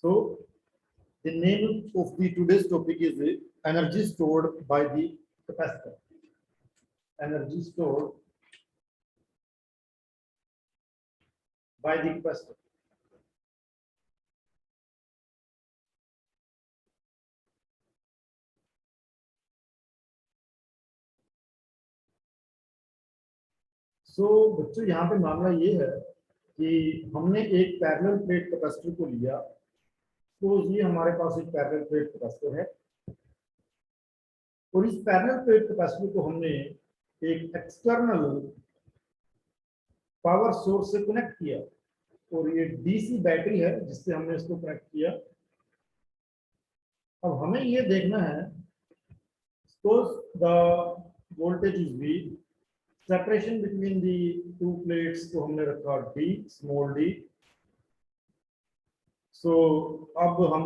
So the name of the today's topic is energy stored by the capacitor. Energy stored by the capacitor. So बच्चों यहाँ पे मामला ये है कि हमने एक पैरेलल प्लेट कैपेसिटर को लिया। तो ये हमारे पास एक पैरेलल प्लेट कैपेसिटर है और इस पैरेलल प्लेट कैपेसिटर को हमने एक एक्सटर्नल पावर सोर्स से कनेक्ट किया और ये डीसी बैटरी है जिससे हमने इसको कनेक्ट किया। अब हमें ये देखना है suppose the voltage is V, separation between the two plates को हमने रखा डी, स्मॉल डी। सो अब हम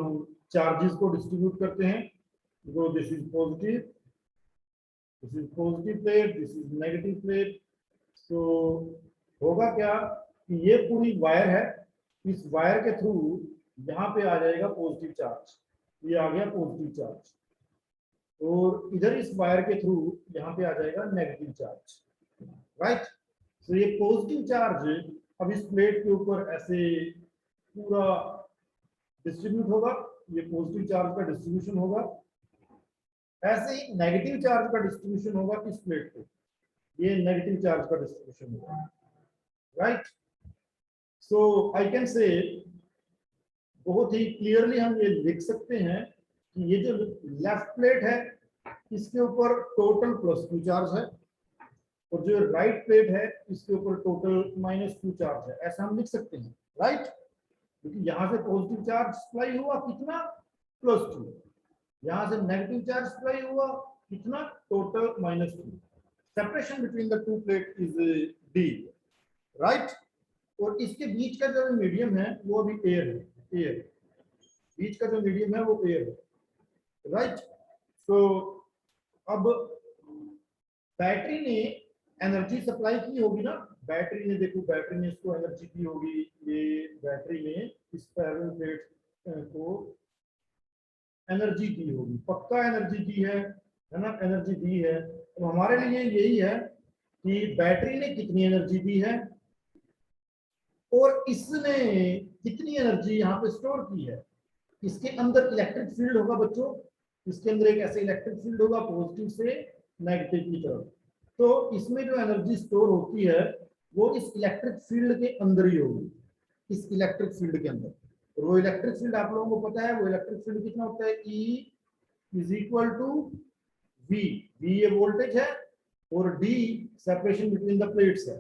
चार्जेस को डिस्ट्रीब्यूट करते हैं। So this is positive plate, this is negative plate. So होगा क्या कि ये पूरी वायर है, इस वायर के थ्रू यहाँ पे आ जाएगा पॉजिटिव चार्ज, ये आ गया पॉजिटिव चार्ज, और इधर इस वायर के थ्रू यहाँ पे आ जाएगा नेगेटिव चार्ज, राइट। सो ये पॉजिटिव चार्ज अब इस प्लेट के ऊपर ऐसे पूरा डिस्ट्रीब्यूट होगा, ये पॉजिटिव चार्ज का डिस्ट्रीब्यूशन होगा। ऐसे ही नेगेटिव चार्ज का डिस्ट्रीब्यूशन होगा इस प्लेट पे, ये नेगेटिव चार्ज का डिस्ट्रीब्यूशन होगा, right. So I can say बहुत ही क्लियरली हम ये लिख सकते हैं कि ये जो लेफ्ट प्लेट है इसके ऊपर टोटल +2 चार्ज है और जो राइट प्लेट है इसके ऊपर टोटल -2 चार्ज है, ऐसा हम लिख सकते हैं, राइट। क्योंकि यहाँ से पॉजिटिव चार्ज सप्लाई हुआ कितना, +2, यहाँ से नेगेटिव चार्ज सप्लाई हुआ कितना, total -2। Separation between the two plate is D, right. और इसके बीच का जो मीडियम है वो अभी एयर है, एयर, बीच का जो मीडियम है वो एयर है, राइट। सो अब बैटरी ने एनर्जी सप्लाई की होगी ना, बैटरी ने, देखो बैटरी ने इसको एनर्जी दी होगी, ये बैटरी ने इस पैरेलल प्लेट को एनर्जी दी होगी, पक्का एनर्जी दी है ना, एनर्जी दी है। तो हमारे लिए यही है कि बैटरी ने कितनी एनर्जी दी है और इसने कितनी एनर्जी यहाँ पे स्टोर की है। इसके अंदर इलेक्ट्रिक फील्ड होगा बच्चों, इसके अंदर एक ऐसे इलेक्ट्रिक फील्ड होगा पॉजिटिव से नेगेटिव की तरफ। तो इसमें जो एनर्जी स्टोर होती है वो इस इलेक्ट्रिक फील्ड के अंदर ही होगी, इस इलेक्ट्रिक फील्ड के अंदर। और वो इलेक्ट्रिक फील्ड आप लोगों को पता है, वो इलेक्ट्रिक फील्ड कितना होता है, E = V। V ये वोल्टेज है और D separation between the plates है।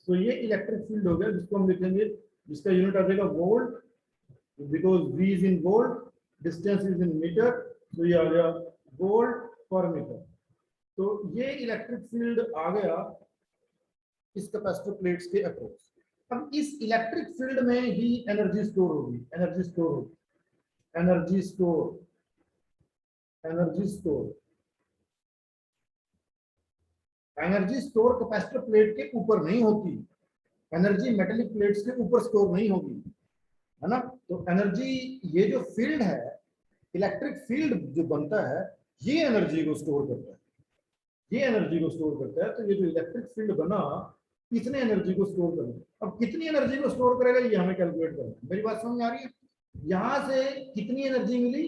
तो ये इलेक्ट्रिक फील्ड हो गया जिसको हम लिखेंगे, जिसका यूनिट आ जाएगा volt, because V is in volt, distance is in metre, तो ये आ गया वोल्ट पर मीटर। तो ये इलेक्ट्रिक फील्ड आ गया इस कैपेसिटर प्लेट्स के अक्रॉस। अब इस इलेक्ट्रिक फील्ड में ही एनर्जी स्टोर होगी, एनर्जी स्टोर होगी, energy store, energy store, energy store capacitor plate के ऊपर नहीं होती, एनर्जी मेटेलिक प्लेट्स के ऊपर स्टोर नहीं होगी, है ना। तो एनर्जी, ये जो फील्ड है, इलेक्ट्रिक फील्ड जो बनता है, ये एनर्जी को स्टोर करता है, ये एनर्जी को स्टोर करता है। तो ये जो इलेक्ट्रिक फील्ड बना, कितने एनर्जी को स्टोर करना, अब कितनी एनर्जी को स्टोर करेगा ये हमें कैलकुलेट करना है। मेरी बात समझ आ रही है, यहां से कितनी एनर्जी मिली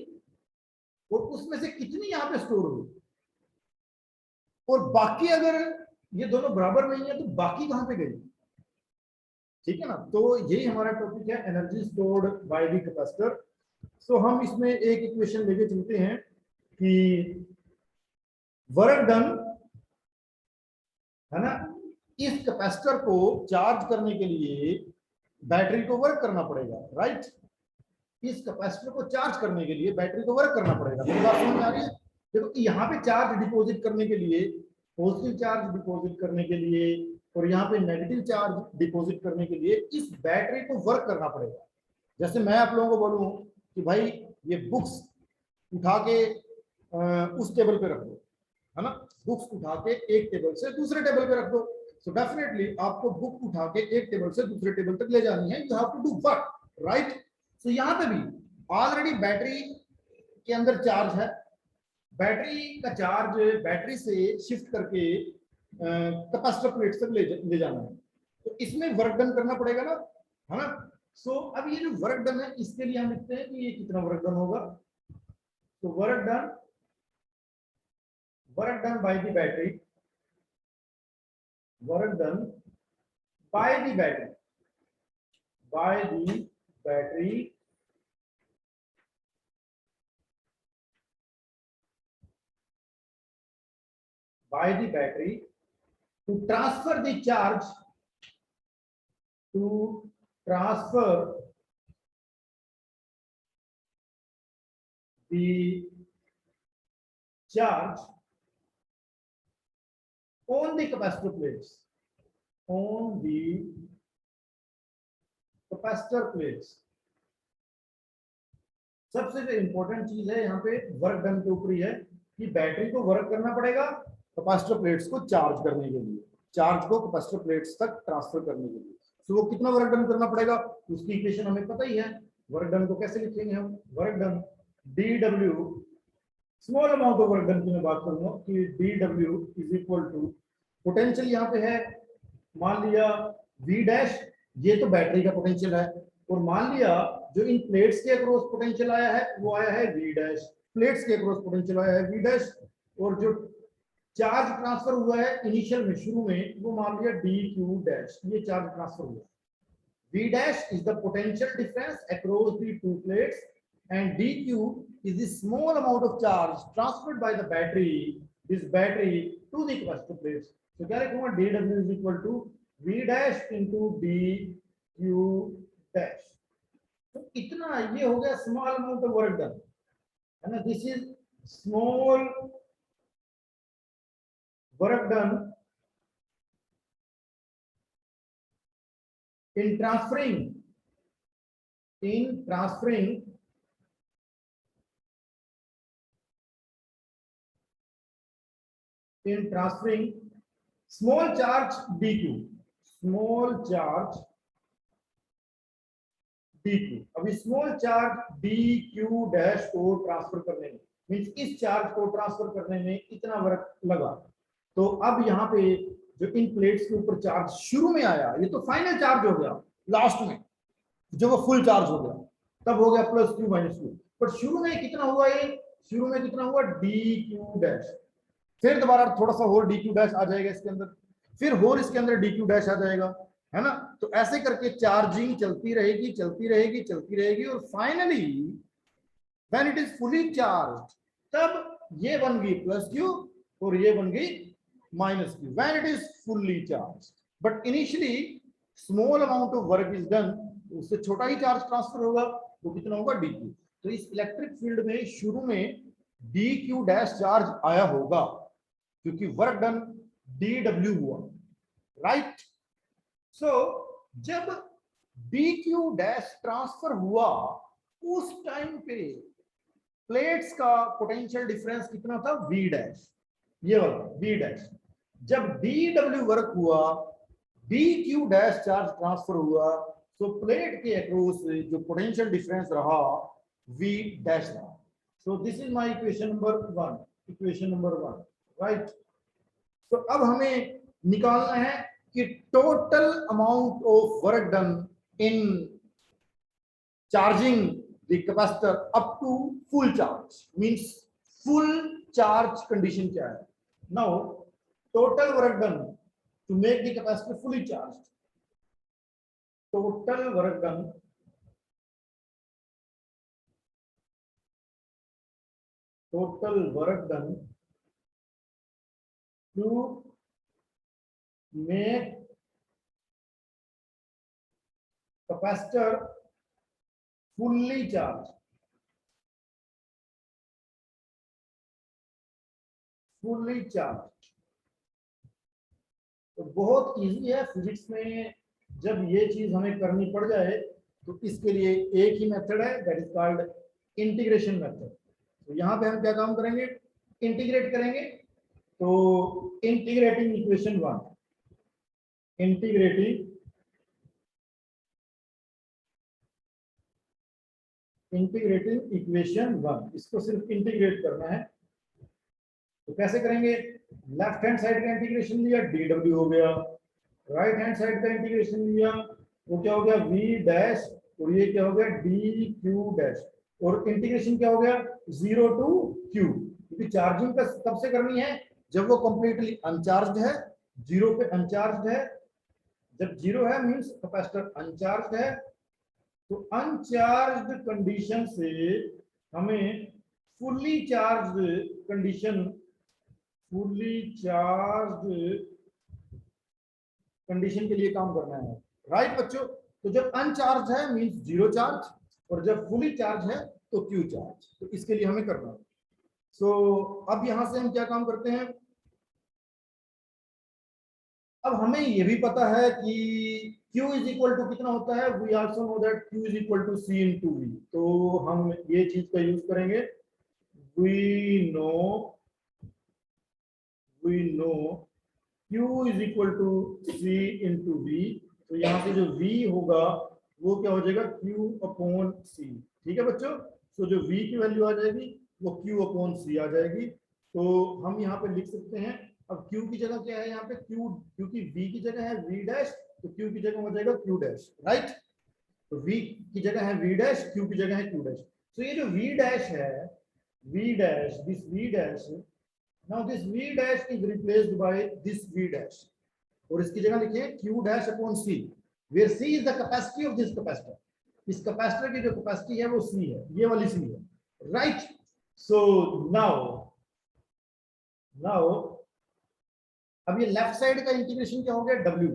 और उसमें से कितनी यहाँ पे स्टोर हुई, और बाकी अगर ये दोनों बराबर नहीं है तो बाकी कहां पे गई, ठीक है ना। तो यही हमारा टॉपिक है, energy stored by the capacitor. So हम इसमें एक इक्वेशन लेके चलते हैं कि वर्क डन, है ना, इस कैपेसिटर को चार्ज करने के लिए बैटरी को वर्क करना पड़ेगा, राइट। इस कैपेसिटर को चार्ज करने के लिए बैटरी को वर्क करना पड़ेगा। मेरी बात समझ में आ रही है। देखो यहाँ पे चार्ज डिपॉजिट करने के लिए, पॉजिटिव चार्ज डिपॉजिट करने के लिए और यहाँ पे नेगेटिव चार्ज डिपॉजिट करने के लिए इस बैटरी को वर्क करना पड़ेगा। जैसे मैं आप लोगों को बोलूं कि भाई ये बुक्स उठा के उस टेबल पे रख दो, है ना, बुक्स उठा के एक टेबल से दूसरे टेबल पे रख दो। सो डेफिनेटली आपको बुक उठा के एक टेबल से दूसरे टेबल तक ले जानी है, you have to do work, right. So यहाँ पे भी ऑलरेडी बैटरी के अंदर चार्ज है, बैटरी का चार्ज बैटरी से शिफ्ट करके कैपेसिटर प्लेट तक ले जाना है, तो इसमें वर्क डन करना पड़ेगा ना, है ना। सो अब ये जो वर्क डन है इसके लिए हम लिखते हैं कि ये कितना वर्क डन होगा, तो work done by the battery, work done by the battery, by the battery by the battery to transfer the charge, to transfer the charge on the capacitor plates, on the capacitor plates। सबसे जो important चीज है यहाँ पे work done के ऊपर ही है कि बैटरी को वर्क करना पड़ेगा कैपेसिटर प्लेट्स को चार्ज करने के लिए, चार्ज को कैपेसिटर प्लेट्स तक ट्रांसफर करने के लिए। तो वो कितना वर्क डन करना पड़ेगा उसकी इक्वेशन हमें पता ही है। वर्क डन को कैसे लिखेंगे हम, work done dw, small amount of work done की मैं बात करूंगा कि dw is equal to potential यहाँ पे है, मान लिया v डैश, ये तो बैटरी का पोटेंशियल है, और मान लिया जो इन प्लेट्स के अक्रॉस पोटेंशियल आया है वो आया है v डैश, प्लेट्स के अक्रॉस पोटेंशियल आया है v डैश, और जो चार्ज ट्रांसफर हुआ है इनिशियल में शुरू में वो मान लिया dq डैश, ये चार्ज ट्रांसफर हुआ। v dash is the potential difference across the two plates and dq is the small amount of charge transferred by the battery, this battery to the capacitor plates। तो क्या लिखूंगा, dw is equal to v dash into dq dash। तो इतना ये हो गया small amount of work done, है ना। This is small work done in transferring small charge dq, small charge dq। अभी स्मॉल चार्ज dq डैश को transfer करने में, मींस इस चार्ज को ट्रांसफर करने में इतना वर्क लगा। तो अब यहाँ पे जो इन प्लेट्स के ऊपर चार्ज शुरू में आया, ये तो फाइनल चार्ज हो गया, लास्ट में जब वो फुल चार्ज हो गया तब हो गया प्लस q माइनस q, पर शुरू में कितना हुआ, ये शुरू में कितना हुआ dq डैश, फिर दोबारा थोड़ा सा होल dq डैश आ जाएगा इसके अंदर, फिर होल इसके अंदर dq डैश आ जाएगा, है ना। तो ऐसे करके चार्जिंग चलती रहेगी चलती रहेगी चलती रहेगी, और finally when it is fully charge तब ये बन गई प्लस q और ये बन गई minus q, when it is fully charge. But initially small amount of work is done, उससे छोटा ही चार्ज ट्रांसफर होगा, वो कितना होगा dq। तो इस इलेक्ट्रिक फील्ड में शुरू में dq डैश चार्ज आया होगा क्योंकि वर्क डन dw हुआ, राइट। सो जब dq डैश ट्रांसफर हुआ उस टाइम पे प्लेट्स का पोटेंशियल डिफरेंस कितना था v डैश, ये वाला v डैश। जब dw वर्क हुआ dq डैश चार्ज ट्रांसफर हुआ, तो प्लेट के अक्रॉस जो पोटेंशियल डिफरेंस रहा v डैश रहा। So this is my equation number 1, equation number 1, right. तो अब हमें निकालना है कि total amount of work done in charging the capacitor up to full charge, means full charge condition क्या है। Now total work done to make the capacitor fully charge, total work done to make capacitor fully charged, fully charged। तो बहुत easy है, physics में जब ये चीज हमें करनी पड़ जाए तो इसके लिए एक ही मेथड है, that is called integration method. तो यहाँ पे हम क्या काम करेंगे, इंटीग्रेट करेंगे। तो integrating equation 1, integrating integrating equation 1, इसको सिर्फ इंटीग्रेट करना है। तो कैसे करेंगे? लेफ्ट हैंड साइड का इंटीग्रेशन लिया, dw हो गया, राइट हैंड साइड का इंटीग्रेशन लिया, वो क्या हो गया v डैश, और ये क्या हो गया dq डैश, और इंटीग्रेशन क्या हो गया 0 टू q, क्योंकि चार्जिंग का कब से करनी है? जब वो कंप्लीटली अनचार्ज है, 0 पे अनचार्ज है। जब 0 है मींस कैपेसिटर अनचार्ज है। तो अनचार्ज कंडीशन से हमें fully charge condition, fully charge condition के लिए काम करना है, राइट बच्चों। तो जब अनचार्ज है मींस 0 चार्ज, और जब फुली चार्ज है तो क्यू चार्ज। तो इसके लिए हमें करना है। सो अब यहां से हम क्या काम करते हैं? अब हमें ये भी पता है कि Q इज इक्वल टू कितना होता है, we also know that Q is equal to C into V। तो हम ये चीज का यूज करेंगे, we know Q is equal to C into V। तो यहाँ से जो V होगा वो क्या हो जाएगा Q अपॉन C। ठीक है बच्चों। तो जो V की वैल्यू आ जाएगी वो Q अपॉन C आ जाएगी। तो हम यहाँ पे लिख सकते हैं, अब Q की जगह क्या है यहाँ पे Q, क्योंकि V की जगह है V डैश, तो Q की जगह हो जाएगा Q डैश, राइट। तो V की जगह है V डैश, Q की जगह है Q डैश। तो ये जो V डैश है, V dash, this V dash, now this V dash is replaced by this V dash, और इसकी जगह लिखिए Q dash upon C, where C is the capacity of this capacitor। इस capacitor की जो कैपेसिटी है वो C है, ये वाली C है, राइट। सो नाउ अब ये लेफ्ट साइड का इंटीग्रेशन क्या हो गया W,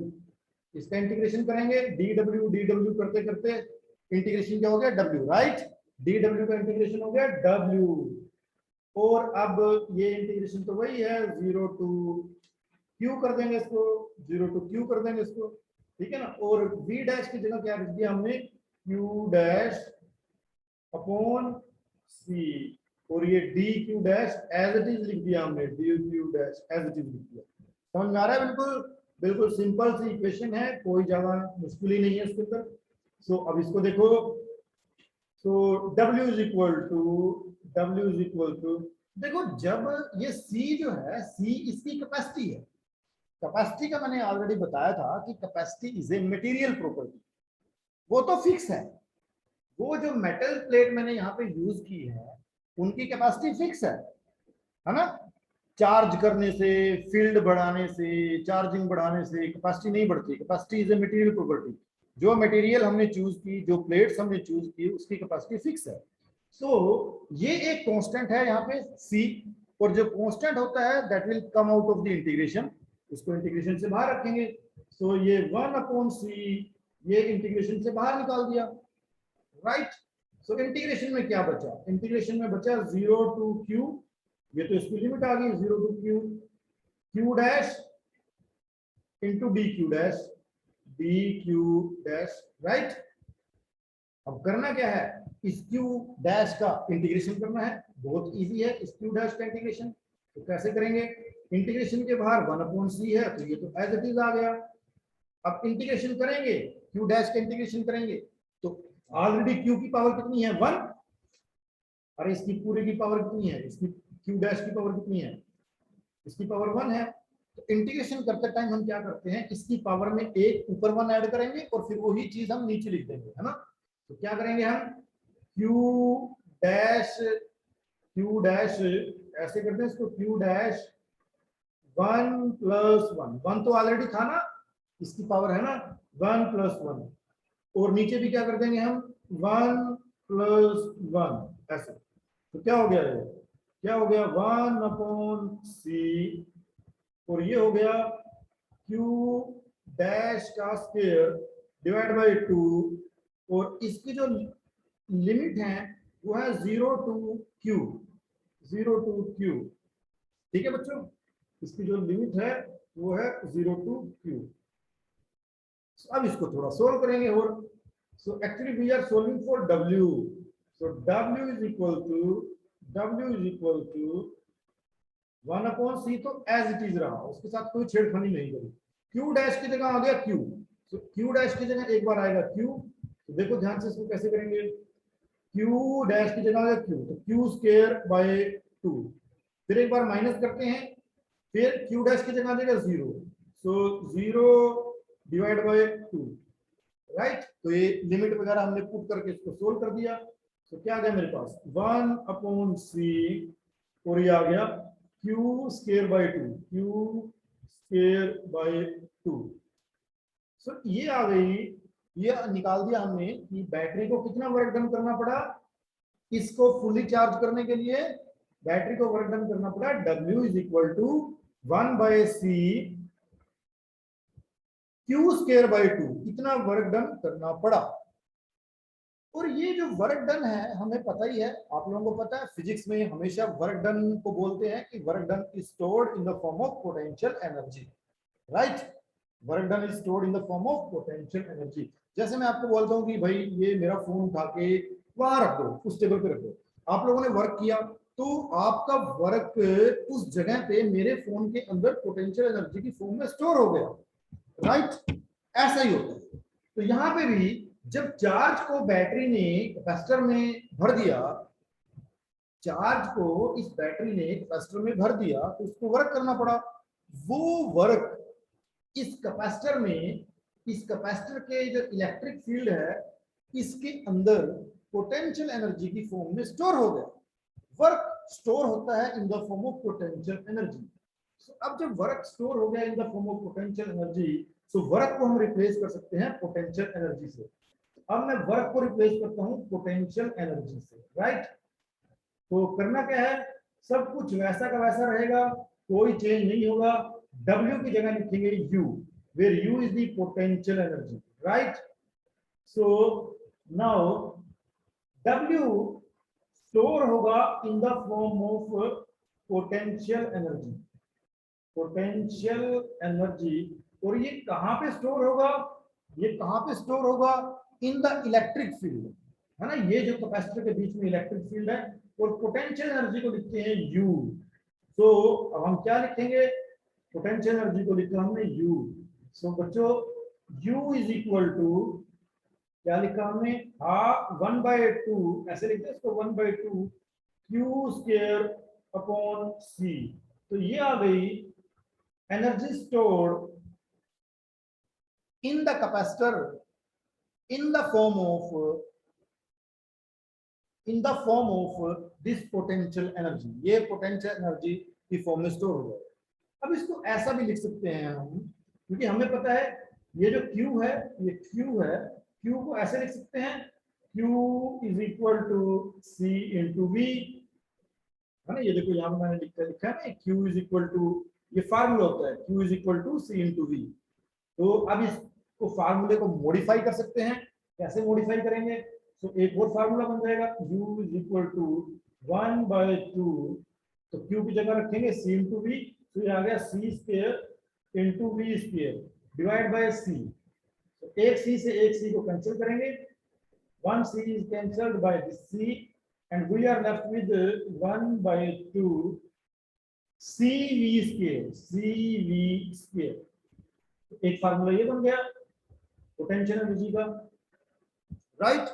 इसका इंटीग्रेशन करेंगे dw करते करते इंटीग्रेशन क्या हो गया W, राइट। dw का इंटीग्रेशन हो गया W, और अब ये इंटीग्रेशन तो वही है 0 टू Q कर देंगे इसको, 0 टू Q कर देंगे इसको, ठीक है ना। और V डैश की जगह क्या लिख दिया हमने Q डैश अपॉन C, और ये DQ dash as it is लिख दिया हमने, DQ dash as it is लिख दिया। समझ में आ रहा है? बिल्कुल बिल्कुल सिंपल सी इक्वेशन है, कोई ज्यादा मुश्किल ही नहीं है इसके अंदर। सो अब इसको देखो, सो W इज इक्वल टू, देखो जब ये C जो है, C इसकी कैपेसिटी है। कैपेसिटी का मैंने ऑलरेडी बताया था कि capacity is a material property, वो तो फिक्स है। वो जो मेटल प्लेट मैंने यहाँ पे यूज की है उनकी कैपेसिटी फिक्स है ना। चार्ज करने से, फील्ड बढ़ाने से, चार्जिंग बढ़ाने से कैपेसिटी नहीं बढ़ती। Capacity is a material property. जो मटेरियल हमने चूज की, जो प्लेट्स हमने चूज की, उसकी कैपेसिटी फिक्स है। सो ये एक कांस्टेंट है यहाँ पे C, और जो कांस्टेंट होता है that will come out of the integration, इसको इंटीग्रेशन से बाहर रखेंगे। सो ये 1 अपॉन C ये इंटीग्रेशन से बाहर निकाल दिया, राइट। सो इंटीग्रेशन में क्या बचा? इंटीग्रेशन में बचा 0 टू Q, ये तो इसकी लिमिट आ गई 0 to Q dash into DQ dash, right. अब करना क्या है? इस Q डैश का इंटीग्रेशन करना है, बहुत इजी है इस Q डैश का इंटीग्रेशन। तो कैसे करेंगे? इंटीग्रेशन के बाहर 1 अपॉन C है, तो ये तो एज इट इज आ गया। अब इंटीग्रेशन करेंगे, Q डैश का इंटीग्रेशन करेंगे, तो ऑलरेडी Q की पावर कितनी है 1, अरे इसकी पूरे की पावर कितनी है, इसकी Q डैश की पावर कितनी है, इसकी पावर 1 है। तो इंटीग्रेशन करते टाइम हम क्या करते हैं, इसकी पावर में एक ऊपर 1 ऐड करेंगे और फिर वही चीज हम नीचे लिख देंगे, है ना। तो क्या करेंगे हम, Q डैश ऐसे करते हैं इसको, Q डैश 1 प्लस 1 तो ऑलरेडी था ना, इसकी पावर है ना 1 प्लस 1, और नीचे भी क्या कर देंगे हम 1 प्लस 1 ऐसे। तो क्या हो गया, ये क्या हो गया 1 अपॉन C, और ये हो गया Q डैश का स्क्वायर डिवाइड बाय 2, और इसकी जो लिमिट है वो है 0 टू Q, ठीक है बच्चों। इसकी जो लिमिट है वो है 0 टू Q। अब इसको थोड़ा सोल्व करेंगे, और so actually we are solving for W। So W is equal to 1 upon C, तो एज इट इज रहा, उसके साथ कोई छेड़खानी नहीं करी। Q डैश की जगह आ गया Q, सो Q डैश की जगह एक बार आएगा Q। तो देखो ध्यान से इसको कैसे करेंगे, क्यू डैश की जगह आ गया क्यू, तो क्यू स्क्वायर बाय 2। फिर एक बार माइनस करते हैं, फिर क्यू डैश की जगह आ जाएगा 0, सो 0 डिवाइड बाय 2, राइट। तो ये लिमिट वगैरह हमने पुट करके इसको सोल्व कर दिया। तो क्या आ गया मेरे पास 1/c, और ये आ गया Q square by 2, Q square by 2। सो ये आ गई, ये निकाल दिया हमने कि बैटरी को कितना वर्क डन करना पड़ा। इसको फुली चार्ज करने के लिए बैटरी को वर्क डन करना पड़ा W is equal to 1/c Q square by 2, इतना वर्क डन करना पड़ा। और ये जो वर्क डन है हमें पता ही है, आप लोगों को पता है फिजिक्स में हमेशा वर्क डन को बोलते हैं कि work done is stored in the form of potential energy, right. Work done is stored in the form of potential energy. जैसे मैं आपको बोलता हूँ कि भाई ये मेरा फोन उठा के वहां रख दो, उस टेबल पे रख दो, आप लोगों ने वर्क किया, तो आपका वर्क उस जगह पे मेरे फोन के अंदर पोटेंशियल एनर्जी की फॉर्म में स्टोर हो गया, राइट। ऐसा ही होता है। तो यहां पे भी जब चार्ज को बैटरी ने कैपेसिटर में भर दिया, चार्ज को इस बैटरी ने कैपेसिटर में भर दिया, तो उसको वर्क करना पड़ा। वो वर्क इस कैपेसिटर में, इस कैपेसिटर के जो इलेक्ट्रिक फील्ड है इसके अंदर पोटेंशियल एनर्जी की फॉर्म में स्टोर हो गया। वर्क स्टोर होता है इन the form of potential energy. अब जब वर्क स्टोर हो गया इन the form of potential energy, तो वर्क को हम रिप्लेस कर सकते हैं पोटेंशियल एनर्जी से। अब मैं वर्क को रिप्लेस करता हूं पोटेंशियल एनर्जी से, राइट। तो करना क्या है, सब कुछ वैसा का वैसा रहेगा, कोई चेंज नहीं होगा। W की जगह लिखेंगे U, where U is the potential energy, right? So now W store होगा in the form of potential energy, potential energy. और ये कहां पे स्टोर होगा, ये कहां पे स्टोर होगा, इन द इलेक्ट्रिक फील्ड, है ना। ये जो कैपेसिटर के बीच में इलेक्ट्रिक फील्ड है, और पोटेंशियल एनर्जी को लिखते हैं U। तो अब हम क्या लिखेंगे, पोटेंशियल एनर्जी को लिखा हमने U। सो बच्चों U इज इक्वल टू, क्या लिखा हमने, 1/2, ऐसे लिखते हैं इसको, 1/2 क्यू स्क्वायर अपॉन C। तो ये आ गई energy stored in the capacitor in the form of this potential energy। ये पोटेंशियल एनर्जी की फॉर्म में स्टोर हो गया। अब इसको ऐसा भी लिख सकते हैं हम, क्योंकि हमें पता है ये जो Q है, ये Q है, Q को ऐसे लिख सकते हैं, Q is equal to C into V, है ना। ये देखो यहाँ मैंने लिखा है ना, Q इज इक्वल टू, ये फार्मूला होता है Q is equal to C into V। तो अब इसको फार्मूले को मॉडिफाई कर सकते हैं, कैसे मॉडिफाई करेंगे, तो एक और फार्मूला बन जाएगा U इज इक्वल टू 1/2, तो Q की जगह रखेंगे C इंटू V, तो ये आ गया C square into V square divide by C। तो एक C से एक C को कैंसिल करेंगे, 1 C is cancelled by this C and we are left with 1/2 CV square, CV square। एक फार्मूला ये बन गया पोटेंशियल एनर्जी का, राइट।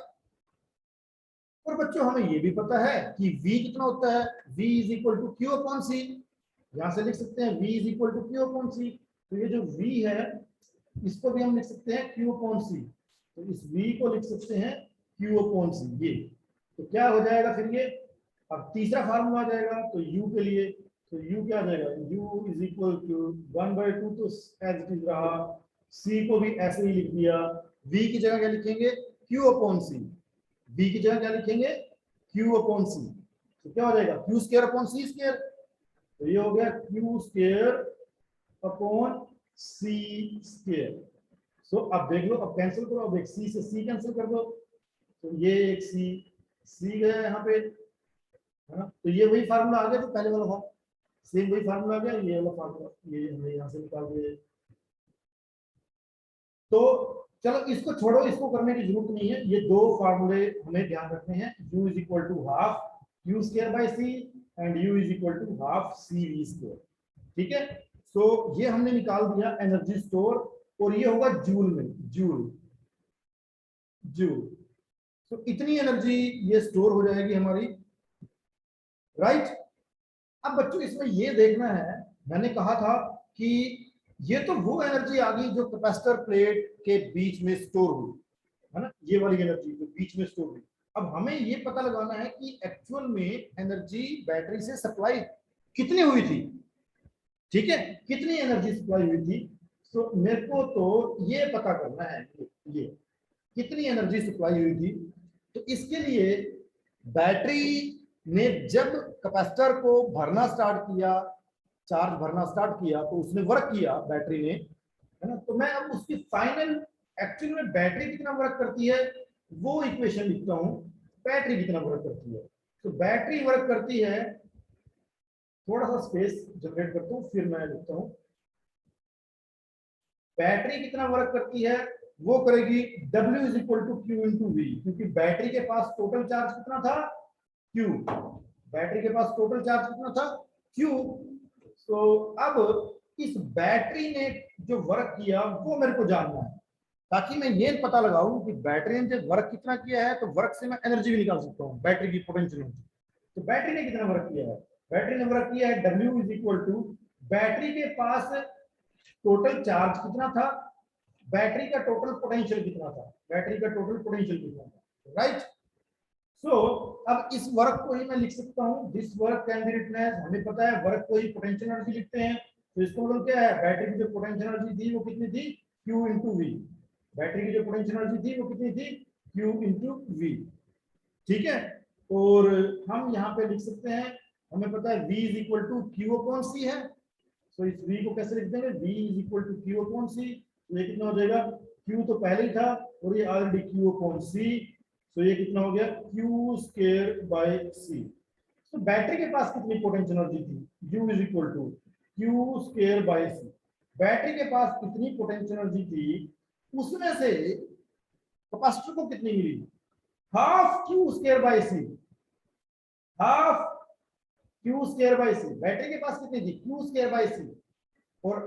और बच्चों हमें ये भी पता है कि V कितना होता है, V is equal to Q upon C। यहां से लिख सकते हैं V is equal to Q upon C। तो ये जो V है इसको भी हम लिख सकते हैं Q अपॉन C। तो इस V को लिख सकते हैं Q अपॉन C। ये तो क्या हो जाएगा फिर, ये अब तीसरा फार्मूला आ जाएगा तो U के लिए, तो U क्या आ जाएगा, U इज इक्वल टू 1/2, तो एज इट इज रहा, C को भी ऐसे ही लिख दिया। V की जगह क्या लिखेंगे, Q अपॉन C। V की जगह क्या लिखेंगे, Q अपॉन C। तो क्या हो जाएगा, Q square upon C square. तो ये हो गया Q square upon C square. So अब देख लो, अब कैंसिल करो, अब एक C से C कैंसिल कर दो, तो ये एक C गया यहाँ पे, है ना। तो ये वही फार्मूला आ गया जो पहले वाला था, सेम वही फार्मूला आ गया, ये वाला फार्मूला ये हमने यहाँ से निकाल दिया। तो चलो इसको छोड़ो, इसको करने की जरूरत नहीं है, ये दो फार्मूले हमें ध्यान रखने हैं, U is equal to half Q square by C and U is equal to half CV square, ठीक है। सो ये हमने निकाल दिया एनर्जी स्टोर, और ये होगा जूल में, जूल। तो इतनी एनर्जी ये स्टोर हो जाएगी हमारी, राइट। अब बच्चों इसमें ये देखना है, मैंने कहा था कि ये तो वो एनर्जी आ गई जो कैपेसिटर प्लेट के बीच में स्टोर हुई है ना, ये वाली एनर्जी जो बीच में स्टोर हुई। अब हमें ये पता लगाना है कि एक्चुअल में एनर्जी बैटरी से सप्लाई कितनी हुई थी, ठीक है, कितनी एनर्जी सप्लाई हुई थी। तो मेरे को तो ये पता करना है ये कितनी एनर्जी सप्लाई हुई थी। तो इसके लिए बैटरी ने जब कैपेसिटर को भरना स्टार्ट किया, चार्ज भरना स्टार्ट किया, तो उसने वर्क किया बैटरी ने, है ना। तो मैं अब उसकी फाइनल एक्चुअल में बैटरी कितना वर्क करती है वो इक्वेशन लिखता हूं, बैटरी कितना वर्क करती है। तो बैटरी वर्क करती है, थोड़ा सा स्पेस जनरेट करता हूं फिर मैं लिखता हूं, बैटरी कितना वर्क करती है वो करेगी W is equal to Q into V, क्योंकि बैटरी के पास टोटल चार्ज कितना था Q, बैटरी के पास टोटल चार्ज कितना था Q। तो अब इस बैटरी ने जो वर्क किया वो मेरे को जानना है, ताकि मैं ये पता लगाऊं कि बैटरी ने जो वर्क कितना किया है, तो वर्क से मैं एनर्जी भी निकाल सकता हूं, बैटरी की पोटेंशियल एनर्जी। तो बैटरी ने कितना वर्क किया है, बैटरी ने वर्क किया है W is equal to, battery के पास टोटल चार्ज कितना था, बैटरी का टोटल पोटेंशियल कितना था, बैटरी का टोटल पोटेंशियल कितना था, राइट। सो अब इस वर्क को ही मैं लिख सकता हूं, this work can be written as, हमें पता है वर्क को ही पोटेंशियल एनर्जी लिखते हैं। तो इसका मतलब क्या है, बैटरी की जो पोटेंशियल एनर्जी थी वो कितनी थी, Q इंटू वी, बैटरी की जो पोटेंशियल एनर्जी थी वो कितनी थी, Q इंटू वी, ठीक है। और हम यहाँ पे लिख सकते हैं, हमें पता है V is equal to Q upon C है। तो इस V को कैसे लिख देंगे, V is equal to Q upon C, तो ये कितना हो जाएगा, Q तो पहले ही था और ये ऑलरेडी Q अपॉन C, तो ये कितना हो गया Q स्क्वायर बाय C। तो बैटरी के पास कितनी पोटेंशियल एनर्जी थी, U is equal to Q square by C, battery के पास कितनी पोटेंशियल एनर्जी थी, उसमें से कैपेसिटर को कितनी मिली, half Q square by C, half Q square by C, battery के पास कितनी थी Q स्क्वायर बाय C, और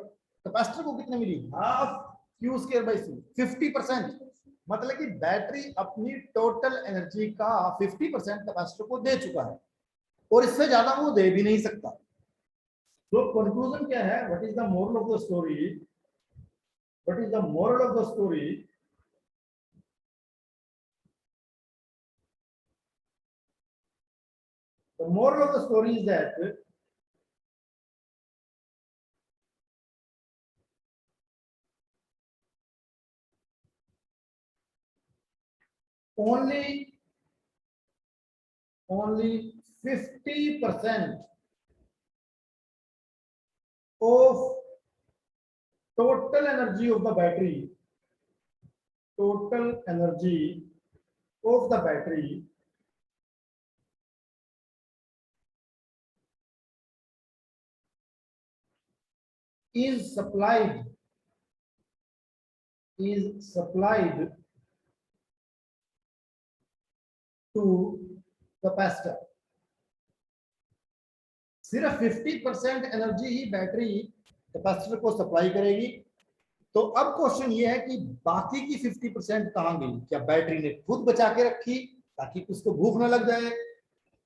कैपेसिटर को कितने मिली, half Q square by C, 50%। मतलब कि बैटरी अपनी टोटल एनर्जी का 50% कैपेसिटर को दे चुका है और इससे ज्यादा वो दे भी नहीं सकता। तो कंक्लूजन क्या है, what is the moral of the story, what is the moral of the story, the moral of the story is that only 50% of total energy of the battery, total energy of the battery is supplied to capacitor। सिर्फ 50% energy ही battery capacitor को supply करेगी। तो अब question ये है कि बाकी की 50% कहां गई, क्या बैटरी ने खुद बचा के रखी ताकि उसको भूख न लग जाए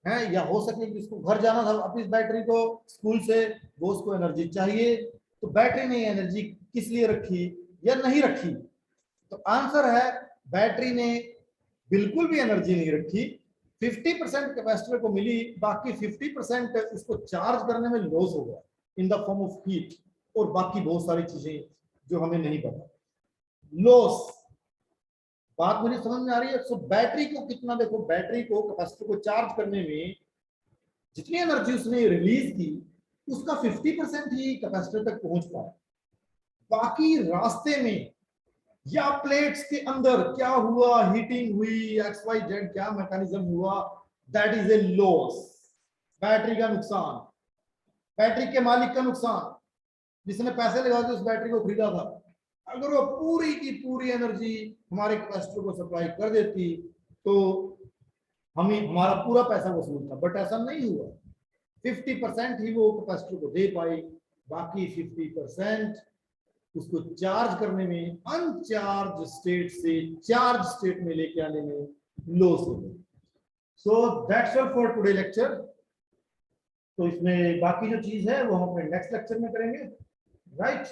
है, या हो सके कि उसको घर जाना था अपनी बैटरी को स्कूल से, वो उसको एनर्जी चाहिए, तो बैटरी ने एनर्जी किस लिए रखी या नहीं रखी। तो आंसर है बैटरी ने बिल्कुल भी एनर्जी नहीं रखी, 50% कैपेसिटर को मिली, बाकी 50% उसको चार्ज करने में लॉस हो गया इन द फॉर्म ऑफ हीट और बाकी बहुत सारी चीजें जो हमें नहीं पता, लॉस। बात मुझे समझ में आ रही है। सो बैटरी को कितना, देखो बैटरी को कैपेसिटर को चार्ज करने में जितनी एनर्जी उसने रिलीज की उसका 50% ही कैपेसिटर तक पहुंच पाया, बाकी रास्ते में या प्लेट्स के अंदर क्या हुआ, हीटिंग हुई, XYZ क्या मैकेनिज्म हुआ, that is a loss, battery का नुकसान, बैटरी के मालिक का नुकसान, जिसने पैसे लगा के उस बैटरी को खरीदा था। अगर वो पूरी की पूरी एनर्जी हमारे कैपेसिटर को सप्लाई कर देती तो हमें हमारा पूरा पैसा वसूल था, बट ऐसा नहीं हुआ। 50% ही वो कैपेसिटर को दे पाई, बाकी 50% उसको चार्ज करने में, अनचार्ज स्टेट से चार्ज स्टेट में लेके आने में लो solution. So that's all for today lecture. तो इसमें बाकी जो चीज है वो हम अपने नेक्स्ट लेक्चर में करेंगे, राइट।